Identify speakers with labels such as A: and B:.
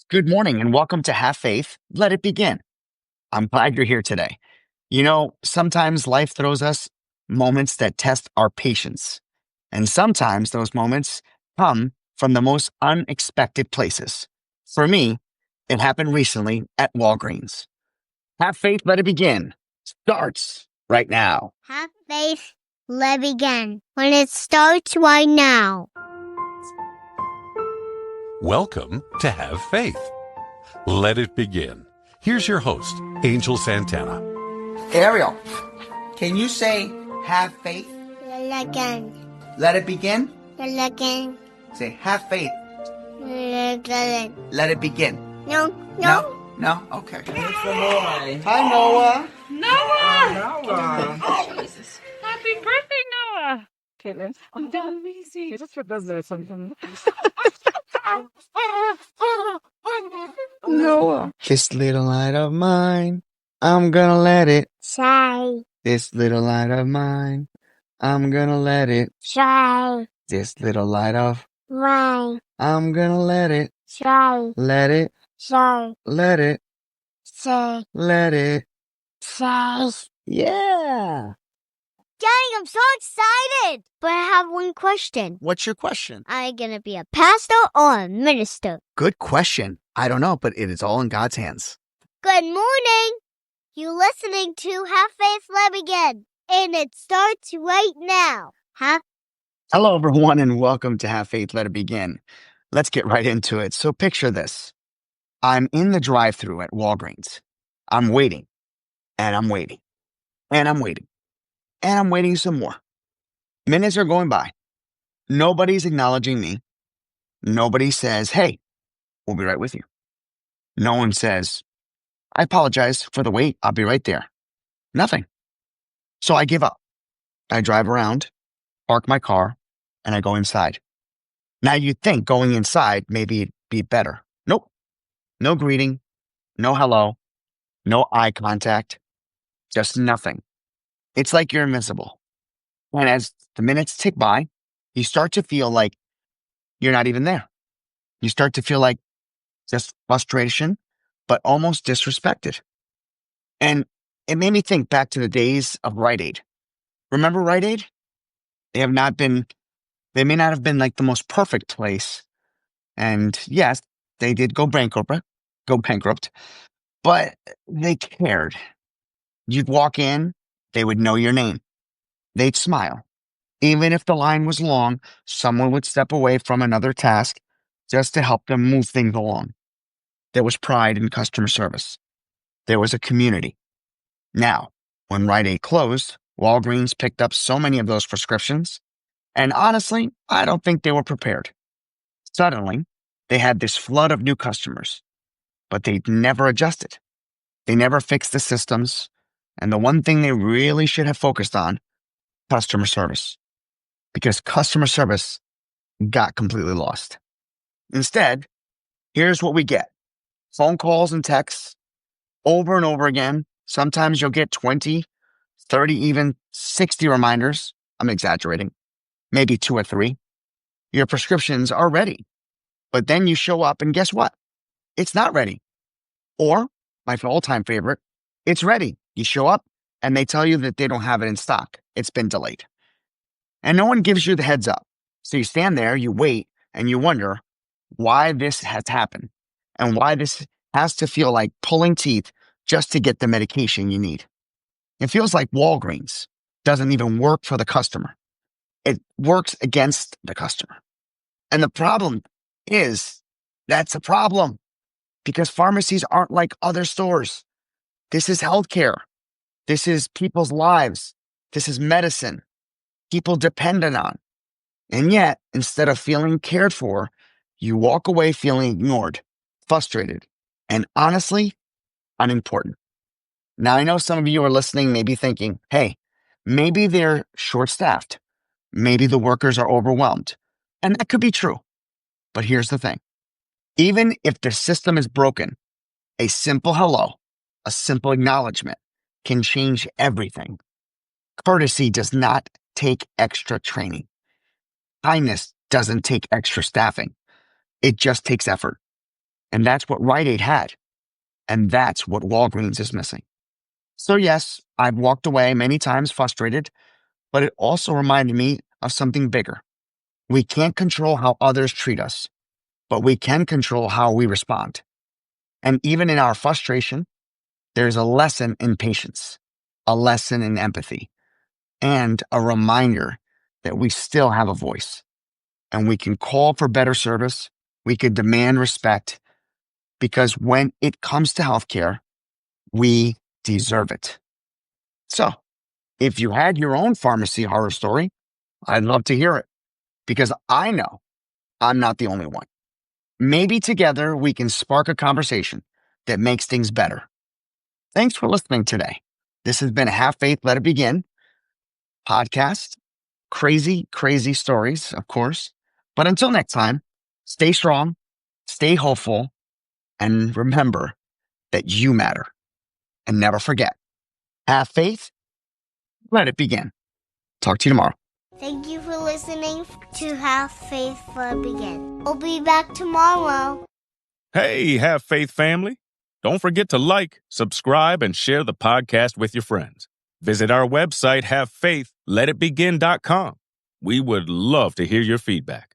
A: Good morning and welcome to Have Faith, Let It Begin. I'm glad you're here today. Sometimes life throws us moments that test our patience, and sometimes those moments come from the most unexpected places. For me, it happened recently at Walgreens. Have Faith, Let It Begin starts right now.
B: Have faith, let begin. When it starts right now.
C: Welcome to Have Faith. Let it begin. Here's your host, Angel Santana.
D: Ariel, can you say have faith?
B: Let again.
D: Let it begin?
B: Let again.
D: Say have faith.
B: Let again.
D: Let it begin.
B: No.
D: No? Okay.
E: It's the boy.
D: Hi, Noah.
E: Noah.
F: Jesus. Happy birthday, Noah. Caitlin. Oh, that amazing. You just does there something.
A: Noah. This little light of mine, I'm gonna let it.
B: Shy.
A: This little light of mine, I'm gonna let it.
B: Shy.
A: This little light of
B: Mine.
A: I'm gonna let it.
B: Shy.
A: Let it.
B: Shy.
A: Let it.
B: Say.
A: Let it.
B: Shy.
A: Yeah.
B: Daddy, I'm so excited. But I have one question.
A: What's your question?
B: Am I gonna be a pastor or a minister?
A: Good question. I don't know, but it is all in God's hands.
B: Good morning. You're listening to Have Faith, Let Begin. And it starts right now.
A: Hello, everyone, and welcome to Have Faith, Let It Begin. Let's get right into it. So picture this. I'm in the drive-thru at Walgreens. I'm waiting, and I'm waiting, and I'm waiting, and I'm waiting some more. Minutes are going by. Nobody's acknowledging me. Nobody says, hey, we'll be right with you. No one says, I apologize for the wait. I'll be right there. Nothing. So I give up. I drive around, park my car, and I go inside. Now you'd think going inside maybe it'd be better. Nope. No greeting, no hello, no eye contact, just nothing. It's like you're invisible. And as the minutes tick by, you start to feel like you're not even there. You start to feel like just frustration, but almost disrespected. And it made me think back to the days of Rite Aid. Remember Rite Aid? They may not have been like the most perfect place. And yes, they did go bankrupt, but they cared. You'd walk in, they would know your name. They'd smile. Even if the line was long, someone would step away from another task just to help them move things along. There was pride in customer service. There was a community. Now, when Rite Aid closed, Walgreens picked up so many of those prescriptions, and honestly, I don't think they were prepared. Suddenly, they had this flood of new customers, but they never adjusted. They never fixed the systems, and the one thing they really should have focused on, customer service, because customer service got completely lost. Instead, here's what we get. Phone calls and texts over and over again. Sometimes you'll get 20, 30, even 60 reminders. I'm exaggerating. Maybe 2 or 3. Your prescriptions are ready. But then you show up and guess what? It's not ready. Or, my all-time favorite, it's ready. You show up and they tell you that they don't have it in stock. It's been delayed. And no one gives you the heads up. So you stand there, you wait, and you wonder why this has happened and why this has to feel like pulling teeth just to get the medication you need. It feels like Walgreens doesn't even work for the customer. It works against the customer. And the problem is that's a problem because pharmacies aren't like other stores. This is healthcare. This is people's lives. This is medicine. People dependent on. And yet, instead of feeling cared for, you walk away feeling ignored, frustrated, and honestly, unimportant. Now, I know some of you are listening, maybe thinking, hey, maybe they're short-staffed. Maybe the workers are overwhelmed. And that could be true. But here's the thing. Even if the system is broken, a simple hello, a simple acknowledgement can change everything. Courtesy does not take extra training. Kindness doesn't take extra staffing. It just takes effort. And that's what Rite Aid had. And that's what Walgreens is missing. So yes, I've walked away many times frustrated, but it also reminded me of something bigger. We can't control how others treat us, but we can control how we respond. And even in our frustration, there's a lesson in patience, a lesson in empathy, and a reminder that we still have a voice and we can call for better service. We could demand respect because when it comes to healthcare, we deserve it. So if you had your own pharmacy horror story, I'd love to hear it because I know I'm not the only one. Maybe together we can spark a conversation that makes things better. Thanks for listening today. This has been a Have Faith, Let It Begin podcast. Crazy, crazy stories, of course. But until next time, stay strong, stay hopeful, and remember that you matter. And never forget, have faith, let it begin. Talk to you tomorrow.
B: Thank you for listening to Have Faith Let It Begin. We'll be back tomorrow.
E: Hey, Have Faith family. Don't forget to like, subscribe, and share the podcast with your friends. Visit our website, havefaithletitbegin.com. We would love to hear your feedback.